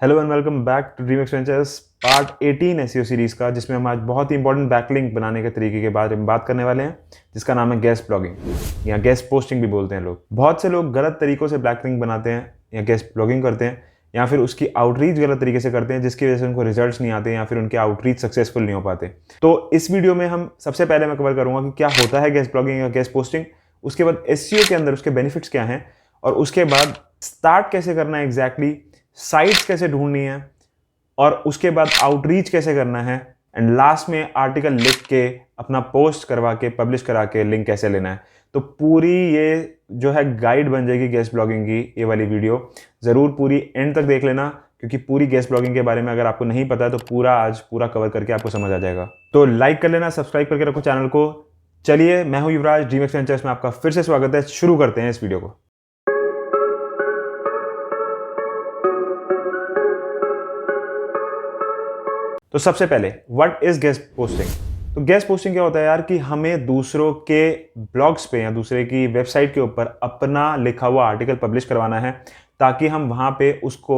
Hello and welcome back to dream expentures part 18 SEO series का, जिसमें हम आज बहुत ही इंपॉर्टेंट बैकलिंक बनाने के तरीके के बारे में बात करने वाले हैं, जिसका नाम है गेस्ट ब्लॉगिंग या गेस्ट पोस्टिंग भी बोलते हैं लोग। बहुत से लोग गलत तरीकों से बैकलिंक बनाते हैं या गेस्ट ब्लॉगिंग करते हैं, या फिर उसकी आउटरीच गलत तरीके से करते हैं, जिसकी वजह से उनको रिजल्ट्स नहीं आते या फिर उनके आउटरीच सक्सेसफुल नहीं हो पाते। तो इस वीडियो में हम सबसे पहले मैं कवर करूंगा कि क्या होता है गेस्ट ब्लॉगिंग या गेस्ट पोस्टिंग, उसके बाद एसईओ के अंदर उसके बेनिफिट्स क्या हैं, और उसके बाद स्टार्ट कैसे करना है एग्जैक्टली, साइट्स कैसे ढूंढनी है, और उसके बाद आउटरीच कैसे करना है, एंड लास्ट में आर्टिकल लिख के अपना पोस्ट करवा के पब्लिश करा के लिंक कैसे लेना है। तो पूरी ये जो है गाइड बन जाएगी गेस्ट ब्लॉगिंग की ये वाली वीडियो। ज़रूर पूरी एंड तक देख लेना, क्योंकि पूरी गेस्ट ब्लॉगिंग के बारे में अगर आपको नहीं पता है तो पूरा आज पूरा कवर करके आपको समझ आ जाएगा। तो लाइक कर लेना, सब्सक्राइब करके रखो चैनल को। चलिए, मैं हूं युवराज, ड्रीम एक्सपेंचर्स में आपका फिर से स्वागत है। शुरू करते हैं इस वीडियो को। तो सबसे पहले व्हाट इज गेस्ट पोस्टिंग। तो गेस्ट पोस्टिंग क्या होता है यार, कि हमें दूसरों के ब्लॉग्स पे या दूसरे की वेबसाइट के ऊपर अपना लिखा हुआ आर्टिकल पब्लिश करवाना है, ताकि हम वहां पे उसको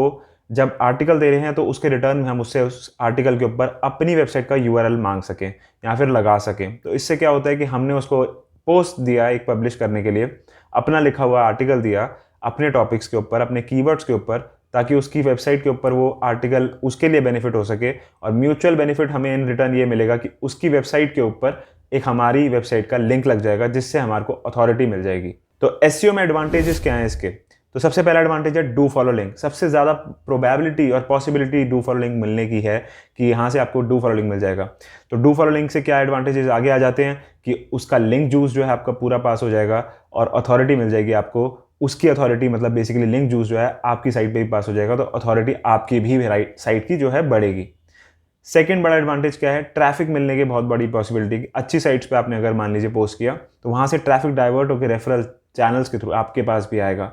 जब आर्टिकल दे रहे हैं तो उसके रिटर्न में हम उससे उस आर्टिकल के ऊपर अपनी वेबसाइट का यूआरएल मांग सकें या फिर लगा सकें। तो इससे क्या होता है कि हमने उसको पोस्ट दिया एक पब्लिश करने के लिए, अपना लिखा हुआ आर्टिकल दिया अपने टॉपिक्स के ऊपर, अपने कीवर्ड्स के ऊपर, ताकि उसकी वेबसाइट के ऊपर वो आर्टिकल उसके लिए बेनिफिट हो सके, और म्यूचुअल बेनिफिट हमें इन रिटर्न ये मिलेगा कि उसकी वेबसाइट के ऊपर एक हमारी वेबसाइट का लिंक लग जाएगा, जिससे हमारे को अथॉरिटी मिल जाएगी। तो एसईओ में एडवांटेजेस क्या हैं इसके। तो सबसे पहला एडवांटेज है डू फॉलो लिंक। सबसे ज़्यादा प्रोबेबिलिटी और पॉसिबिलिटी डू फॉलो लिंक मिलने की है कि यहाँ से आपको डू फॉलो लिंक मिल जाएगा। तो डू फॉलो लिंक से क्या एडवांटेजेस आगे आ जाते हैं कि उसका लिंक जूस जो है आपका पूरा पास हो जाएगा, और अथॉरिटी मिल जाएगी आपको। उसकी अथॉरिटी मतलब बेसिकली लिंक जूस जो है आपकी साइट पे भी पास हो जाएगा, तो अथॉरिटी आपकी भी साइट की जो है बढ़ेगी। सेकंड बड़ा एडवांटेज क्या है, ट्रैफिक मिलने की बहुत बड़ी पॉसिबिलिटी। अच्छी साइट्स पे आपने अगर मान लीजिए पोस्ट किया तो वहां से ट्रैफिक डाइवर्ट होकर रेफरल चैनल्स के थ्रू आपके पास भी आएगा।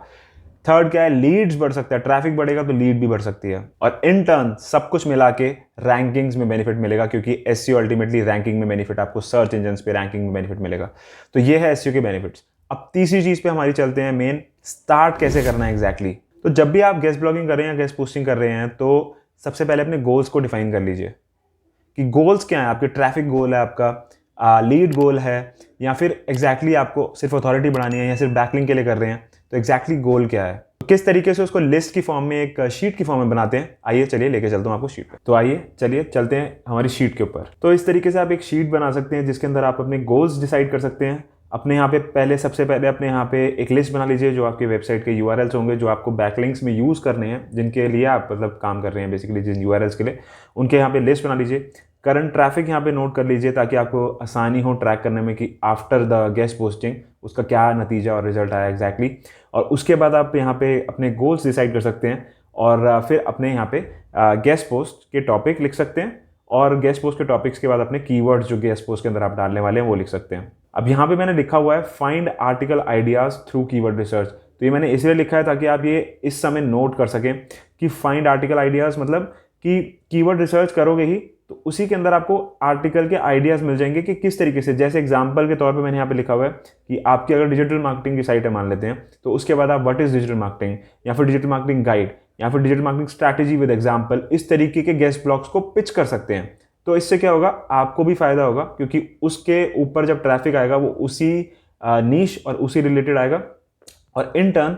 थर्ड क्या है, लीड्स बढ़ सकता है। ट्रैफिक बढ़ेगा तो लीड भी बढ़ सकती है, और इन टर्न सब कुछ मिला के रैंकिंग्स में बेनिफिट मिलेगा, क्योंकि एसईओ अल्टीमेटली रैंकिंग में बेनिफिट, आपको सर्च इंजन पे रैंकिंग में बेनिफिट मिलेगा। तो ये है एसईओ के बेनिफिट्स। अब तीसरी चीज पे हमारी चलते हैं, मेन स्टार्ट कैसे करना है एग्जैक्टली। तो जब भी आप गेस्ट ब्लॉगिंग कर रहे हैं या गेस्ट पोस्टिंग कर रहे हैं, तो सबसे पहले अपने गोल्स को डिफाइन कर लीजिए कि गोल्स क्या है आपके। ट्रैफिक गोल है आपका, लीड गोल है, या फिर एग्जैक्टली आपको सिर्फ अथॉरिटी बढ़ानी है या सिर्फ बैकलिंक के लिए कर रहे हैं, तो एग्जैक्टली गोल क्या है। तो किस तरीके से उसको लिस्ट की फॉर्म में, एक शीट की फॉर्म में बनाते हैं, आइए चलिए लेके चलता हूं आपको शीट पे। तो आइए चलिए चलते हैं हमारी शीट के ऊपर। तो इस तरीके से आप एक शीट बना सकते हैं, जिसके अंदर आप अपने गोल्स डिसाइड कर सकते हैं। अपने यहाँ पे पहले सबसे पहले अपने यहाँ पे एक लिस्ट बना लीजिए जो आपकी वेबसाइट के यूआरएल्स होंगे, जो आपको बैकलिंक्स में यूज़ करने हैं, जिनके लिए आप मतलब काम कर रहे हैं बेसिकली, जिन यूआरएल्स के लिए, उनके यहाँ पे लिस्ट बना लीजिए। करंट ट्रैफिक यहाँ पे नोट कर लीजिए, ताकि आपको आसानी हो ट्रैक करने में कि आफ्टर द गेस्ट पोस्टिंग उसका क्या नतीजा और रिजल्ट आया एग्जैक्टली। और उसके बाद आप यहाँ पे अपने गोल्स डिसाइड कर सकते हैं, और फिर अपने यहाँ पे गेस्ट पोस्ट के टॉपिक लिख सकते हैं, और गेस्ट पोस्ट के टॉपिक्स के बाद अपने कीवर्ड्स जो गेस्ट पोस्ट के अंदर आप डालने वाले हैं वो लिख सकते हैं। अब यहाँ पे मैंने लिखा हुआ है find article ideas through keyword research. तो ये मैंने इसलिए लिखा है ताकि आप ये इस समय नोट कर सकें कि फाइंड आर्टिकल आइडियाज मतलब कि कीवर्ड रिसर्च करोगे ही तो उसी के अंदर आपको आर्टिकल के आइडियाज मिल जाएंगे कि किस तरीके से। जैसे एग्जांपल के तौर पे मैंने यहाँ पे लिखा हुआ है कि आपकी अगर डिजिटल मार्केटिंग की साइट है मान लेते हैं, तो उसके बाद आप व्हाट इज डिजिटल मार्केटिंग, या फिर डिजिटल मार्केटिंग गाइड, या फिर digital marketing strategy with example, इस तरीके के गेस्ट ब्लॉग्स को पिच कर सकते हैं। तो इससे क्या होगा, आपको भी फायदा होगा, क्योंकि उसके ऊपर जब ट्रैफिक आएगा वो उसी नीश और उसी रिलेटेड आएगा, और इन टर्न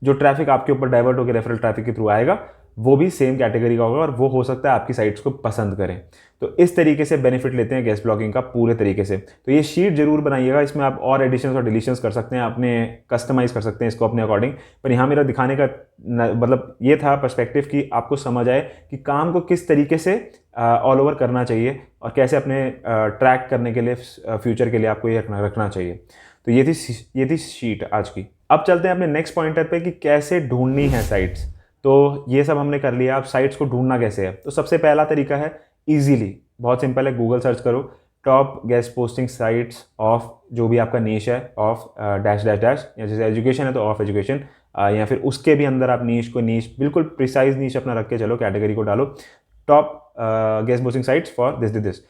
जो ट्रैफिक आपके ऊपर डाइवर्ट होकर रेफरल ट्रैफिक के थ्रू आएगा वो भी सेम कैटेगरी का होगा, और वो हो सकता है आपकी साइट्स को पसंद करें। तो इस तरीके से बेनिफिट लेते हैं गेस्ट ब्लॉगिंग का पूरे तरीके से। तो ये शीट जरूर बनाइएगा, इसमें आप और एडिशंस और डिलीशंस कर सकते हैं, अपने कस्टमाइज कर सकते हैं इसको अपने अकॉर्डिंग। पर यहाँ मेरा दिखाने का मतलब ये था पर्सपेक्टिव कि आपको समझ आए कि काम को किस तरीके से ऑल ओवर करना चाहिए, और कैसे अपने ट्रैक करने के लिए फ्यूचर के लिए आपको ये रखना चाहिए। तो ये थी शीट आज की। अब चलते हैं अपने नेक्स्ट पॉइंटर पे कि कैसे ढूंढनी है साइट्स। तो ये सब हमने कर लिया, अब साइट्स को ढूंढना कैसे है। तो सबसे पहला तरीका है इजीली, बहुत सिंपल है, गूगल सर्च करो top guest posting sites of जो भी आपका नीश है, ऑफ डैश डैश डैश, या जैसे एजुकेशन है तो ऑफ एजुकेशन, या फिर उसके भी अंदर आप नीश बिल्कुल प्रिसाइज नीश अपना रख के चलो, कैटेगरी को डालो top guest posting sites for this.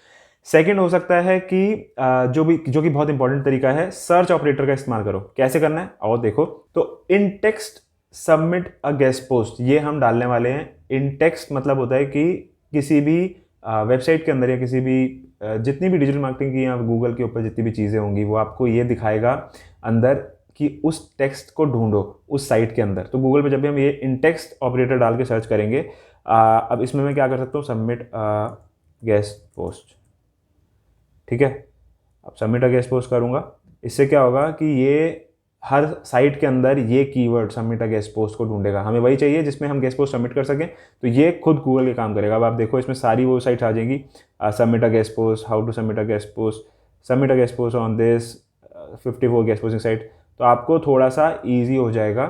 Second हो सकता है कि जो कि बहुत इंपॉर्टेंट तरीका है, सर्च ऑपरेटर का इस्तेमाल करो। कैसे करना है और देखो। तो in text submit a guest post, ये हम डालने वाले हैं इन टेक्स्ट मतलब होता है कि किसी भी वेबसाइट के अंदर या किसी भी जितनी भी डिजिटल मार्केटिंग की या गूगल के ऊपर जितनी भी चीज़ें होंगी वो आपको ये दिखाएगा अंदर कि उस टेक्स्ट को ढूंढो उस साइट के अंदर। तो गूगल पे जब भी हम ये इन टेक्स्ट ऑपरेटर डाल के सर्च करेंगे, अब इसमें मैं क्या कर सकता हूँ, सबमिट गेस्ट पोस्ट, ठीक है। अब सबमिट अ गेस्ट पोस्ट करूँगा, इससे क्या होगा कि ये हर साइट के अंदर ये keyword submit a guest post को ढूंढेगा। हमें वही चाहिए जिसमें हम गेस्ट पोस्ट सबमिट कर सकें, तो ये खुद गूगल के काम करेगा। अब आप देखो इसमें सारी वो साइट्स आ जाएंगी, submit a guest post, how to submit a guest post, submit a guest post on this 54 guest posting site. तो आपको थोड़ा सा ईजी हो जाएगा।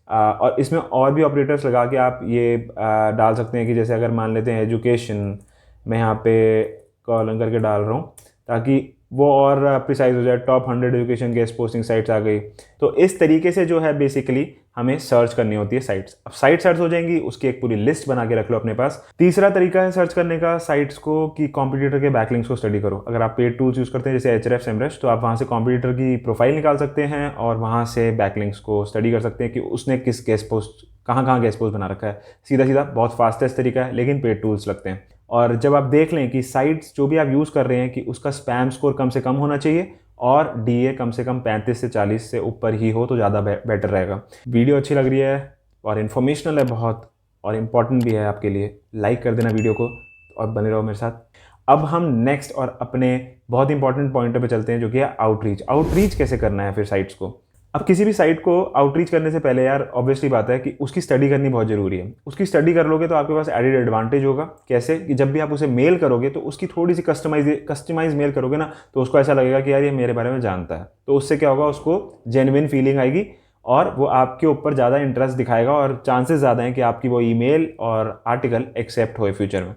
और इसमें और भी ऑपरेटर्स लगा के आप ये डाल सकते हैं कि जैसे अगर मान लेते हैं एजुकेशन, मैं यहाँ पे कॉलन करके डाल रहा हूँ ताकि वो और प्रिसाइज हो जाए। Top 100 education guest posting sites आ गई। तो इस तरीके से जो है बेसिकली हमें सर्च करनी होती है साइट्स। अब साइट सर्च हो जाएंगी, उसकी एक पूरी लिस्ट बना के रख लो अपने पास। तीसरा तरीका है सर्च करने का साइट्स को कि कॉम्पिटिटर के बैकलिंक्स को स्टडी करो। अगर आप पेड टूल्स यूज़ करते हैं जैसे Ahrefs, Semrush, तो आप वहाँ से कॉम्पिटिटर की प्रोफाइल निकाल सकते हैं और वहाँ से बैकलिंक्स को स्टडी कर सकते हैं कि उसने किस गेस्ट पोस्ट कहाँ गेस्ट पोस्ट बना रखा है। सीधा सीधा बहुत फास्टेस्ट तरीका है, लेकिन पेड टूल्स लगते हैं। और जब आप देख लें कि साइट्स जो भी आप यूज़ कर रहे हैं कि उसका स्पैम स्कोर कम से कम होना चाहिए और डीए कम से कम 35 से 40 से ऊपर ही हो तो ज़्यादा बेटर रहेगा। वीडियो अच्छी लग रही है और इन्फॉर्मेशनल है बहुत और इम्पॉर्टेंट भी है आपके लिए, लाइक कर देना वीडियो को और बने रहो मेरे साथ। अब हम नेक्स्ट और अपने बहुत इंपॉर्टेंट पॉइंट पे चलते हैं जो कि है आउटरीच। आउटरीच कैसे करना है फिर साइट्स को। अब किसी भी साइट को आउटरीच करने से पहले यार ऑब्वियसली बात है कि उसकी स्टडी करनी बहुत ज़रूरी है। उसकी स्टडी कर लोगे तो आपके पास एडेड एडवांटेज होगा। कैसे कि जब भी आप उसे मेल करोगे तो उसकी थोड़ी सी कस्टमाइज मेल करोगे ना, तो उसको ऐसा लगेगा कि यार ये मेरे बारे में जानता है। तो उससे क्या होगा, उसको जेन्युइन फीलिंग आएगी और वो आपके ऊपर ज़्यादा इंटरेस्ट दिखाएगा और चांसेस ज़्यादा हैं कि आपकी वो ईमेल और आर्टिकल एक्सेप्ट होए फ्यूचर में।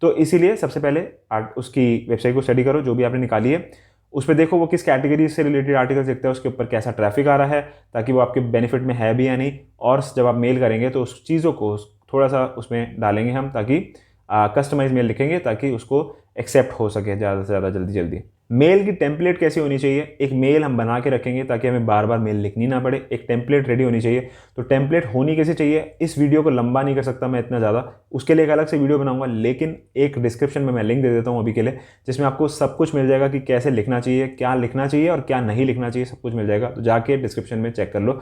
तो इसीलिए सबसे पहले उसकी वेबसाइट को स्टडी करो जो भी आपने निकाली है। उस पर देखो वो किस कैटेगरी से रिलेटेड आर्टिकल्स लिखता है, उसके ऊपर कैसा ट्रैफिक आ रहा है, ताकि वो आपके बेनिफिट में है भी या नहीं। और जब आप मेल करेंगे तो उस चीज़ों को थोड़ा सा उसमें डालेंगे हम, ताकि कस्टमाइज मेल लिखेंगे ताकि उसको एक्सेप्ट हो सके ज़्यादा से ज़्यादा जल्दी। मेल की टेम्पलेट कैसी होनी चाहिए, एक मेल हम बना के रखेंगे ताकि हमें बार बार मेल लिखनी ना पड़े। एक टेम्पलेट रेडी होनी चाहिए। तो टेम्पलेट होनी कैसे चाहिए, इस वीडियो को लंबा नहीं कर सकता मैं इतना ज़्यादा, उसके लिए एक अलग से वीडियो बनाऊंगा, लेकिन एक डिस्क्रिप्शन में मैं लिंक दे देता हूँ अभी के लिए, जिसमें आपको सब कुछ मिल जाएगा कि कैसे लिखना चाहिए, क्या लिखना चाहिए और क्या नहीं लिखना चाहिए, सब कुछ मिल जाएगा। तो जाके डिस्क्रिप्शन में चेक कर लो।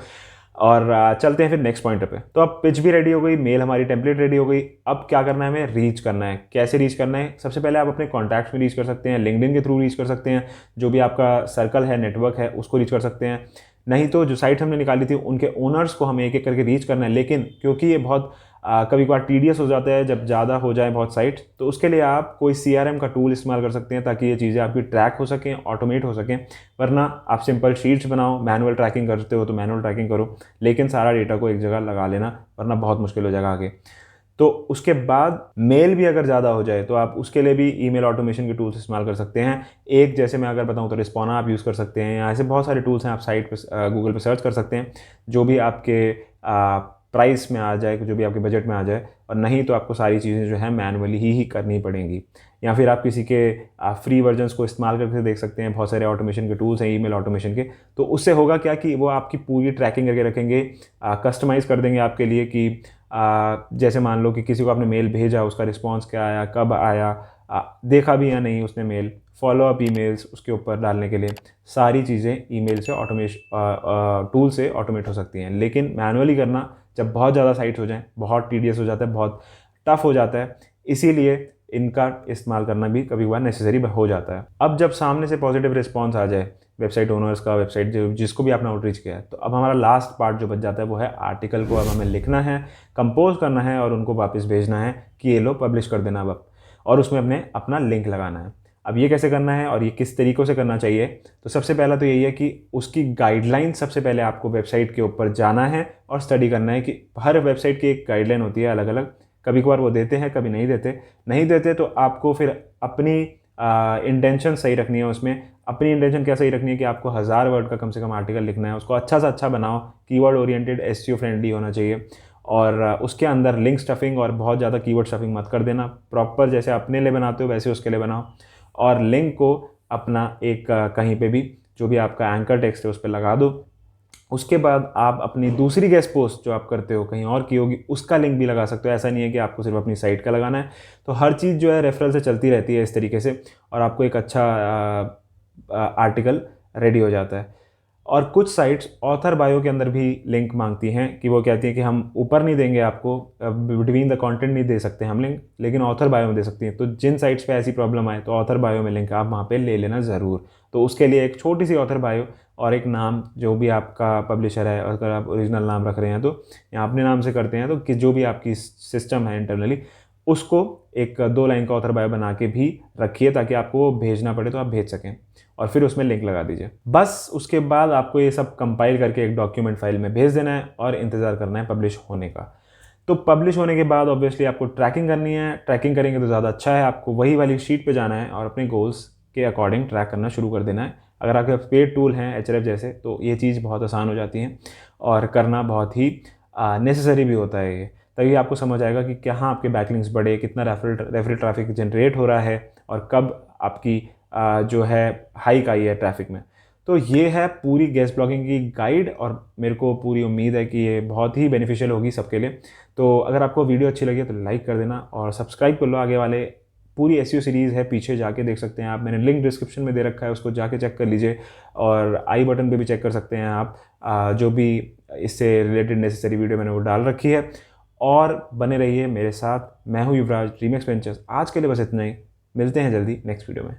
और चलते हैं फिर नेक्स्ट पॉइंट पे। तो अब पिच भी रेडी हो गई, मेल हमारी टेम्पलेट रेडी हो गई। अब क्या करना है, हमें रीच करना है। कैसे रीच करना है, सबसे पहले आप अपने कॉन्टैक्ट्स में रीच कर सकते हैं, लिंक्डइन के थ्रू रीच कर सकते हैं, जो भी आपका सर्कल है, नेटवर्क है, उसको रीच कर सकते हैं। नहीं तो जो साइट हमने निकाली थी उनके ओनर्स को हमें एक एक करके रीच करना है। लेकिन क्योंकि ये बहुत कभी कभार टीडियस हो जाता है जब ज़्यादा हो जाए बहुत साइट, तो उसके लिए आप कोई CRM का टूल इस्तेमाल कर सकते हैं ताकि ये चीज़ें आपकी ट्रैक हो सकें, ऑटोमेट हो सकें। वरना आप सिंपल शीट्स बनाओ, मैनुअल ट्रैकिंग करते हो तो मैनुअल ट्रैकिंग करो, लेकिन सारा डेटा को एक जगह लगा लेना, वरना बहुत मुश्किल हो जाएगा आगे। तो उसके बाद मेल भी अगर ज़्यादा हो जाए तो आप उसके लिए भी ईमेल ऑटोमेशन के टूल्स इस्तेमाल कर सकते हैं। एक जैसे मैं अगर बताऊं तो रिस्पॉना आप यूज़ कर सकते हैं, या ऐसे बहुत सारे टूल्स हैं, आप साइट पे गूगल पे सर्च कर सकते हैं जो भी आपके प्राइस में आ जाए, जो भी आपके बजट में आ जाए। और नहीं तो आपको सारी चीज़ें जो है मैनुअली ही करनी पड़ेंगी, या फिर आप किसी के फ्री वर्जन्स को इस्तेमाल करके देख सकते हैं। बहुत सारे ऑटोमेशन के टूल्स हैं ईमेल ऑटोमेशन के। तो उससे होगा क्या कि वो आपकी पूरी ट्रैकिंग करके रखेंगे, कस्टमाइज़ कर देंगे आपके लिए कि जैसे मान लो कि किसी को आपने मेल भेजा, उसका रिस्पॉन्स क्या आया, कब आया, देखा भी या नहीं उसने मेल, फॉलो अप ईमेल्स उसके ऊपर डालने के लिए, सारी चीज़ें ईमेल से टूल से ऑटोमेट हो सकती हैं। लेकिन मैनुअली करना जब बहुत ज़्यादा साइट्स हो जाएं, बहुत टीडियस हो जाता है, बहुत टफ हो जाता है, इसीलिए इनका इस्तेमाल करना भी कभी कभार नेसेसरी हो जाता है। अब जब सामने से पॉजिटिव रिस्पॉन्स आ जाए वेबसाइट ओनर्स का, वेबसाइट जिसको भी आपने आउटरीच किया है, तो अब हमारा लास्ट पार्ट जो बच जाता है वो है आर्टिकल को अब हमें लिखना है, कंपोज करना है और उनको वापस भेजना है कि ये लो पब्लिश कर देना अब, और उसमें अपना लिंक लगाना है। अब ये कैसे करना है और ये किस तरीक़ों से करना चाहिए, तो सबसे पहला तो यही है कि उसकी गाइडलाइन सबसे पहले आपको वेबसाइट के ऊपर जाना है और स्टडी करना है कि हर वेबसाइट की एक गाइडलाइन होती है अलग अलग। कभी कभार वो देते हैं, कभी नहीं देते तो आपको फिर अपनी इंटेंशन सही रखनी है। उसमें अपनी इंटेंशन क्या सही रखनी है कि आपको 1000 वर्ड का कम से कम आर्टिकल लिखना है, उसको अच्छा से अच्छा बनाओ, कीवर्ड ओरिएंटेड, SEO फ्रेंडली होना चाहिए। और उसके अंदर लिंक स्टफिंग और बहुत ज़्यादा कीवर्ड स्टफिंग मत कर देना, प्रॉपर जैसे अपने लिए बनाते हो वैसे उसके लिए बनाओ। और लिंक को अपना एक कहीं पे भी जो भी आपका एंकर टेक्स्ट है उस पर लगा दो, उसके बाद आप अपनी दूसरी गेस्ट पोस्ट जो आप करते हो कहीं और की होगी उसका लिंक भी लगा सकते हो। ऐसा नहीं है कि आपको सिर्फ अपनी साइट का लगाना है। तो हर चीज़ जो है रेफरल से चलती रहती है इस तरीके से, और आपको एक अच्छा आर्टिकल रेडी हो जाता है। और कुछ साइट्स ऑथर बायो के अंदर भी लिंक मांगती हैं कि वो कहती हैं कि हम ऊपर नहीं देंगे आपको, बिटवीन द कंटेंट नहीं दे सकते हम लिंक, लेकिन ऑथर बायो में दे सकती हैं। तो जिन साइट्स पे ऐसी प्रॉब्लम आए तो ऑथर बायो में लिंक आप वहाँ पे ले लेना ज़रूर। तो उसके लिए एक छोटी सी ऑथर बायो और एक नाम, जो भी आपका पब्लिशर है, अगर आप ओरिजिनल नाम रख रहे हैं तो, या अपने नाम से करते हैं तो, कि जो भी आपकी सिस्टम है इंटरनली, उसको एक 2 लाइन का ऑथर बायो बना के भी रखिए, ताकि आपको वो भेजना पड़े तो आप भेज सकें, और फिर उसमें लिंक लगा दीजिए। बस उसके बाद आपको ये सब कंपाइल करके एक डॉक्यूमेंट फाइल में भेज देना है और इंतज़ार करना है पब्लिश होने का। तो पब्लिश होने के बाद ऑब्वियसली आपको ट्रैकिंग करनी है। ट्रैकिंग करेंगे तो ज़्यादा अच्छा है। आपको वही वाली शीट पे जाना है और अपने गोल्स के अकॉर्डिंग ट्रैक करना शुरू कर देना है। अगर आपके पास पेड टूल हैं Ahrefs जैसे, तो ये चीज़ बहुत आसान हो जाती है और करना बहुत ही नेसेसरी भी होता है ये। तभी आपको समझ आएगा कि कहाँ आपके बैकलिंक्स बढ़े, कितना रेफरल ट्रैफिक जनरेट हो रहा है, और कब आपकी जो है हाइक आई है ट्रैफिक में। तो ये है पूरी गेस्ट ब्लॉगिंग की गाइड, और मेरे को पूरी उम्मीद है कि ये बहुत ही बेनिफिशियल होगी सबके लिए। तो अगर आपको वीडियो अच्छी लगी तो लाइक कर देना और सब्सक्राइब कर लो। आगे वाले पूरी एसईओ सीरीज़ है, पीछे जाके देख सकते हैं आप, मैंने लिंक डिस्क्रिप्शन में दे रखा है, उसको जाके चेक कर लीजिए। और आई बटन पे भी चेक कर सकते हैं आप, जो भी इससे रिलेटेड नेसेसरी वीडियो मैंने वो डाल रखी है। और बने रहिए मेरे साथ। मैं हूँ युवराज, ड्रीम एक्सपेंचर्स। आज के लिए बस इतना ही, मिलते हैं जल्दी नेक्स्ट वीडियो में।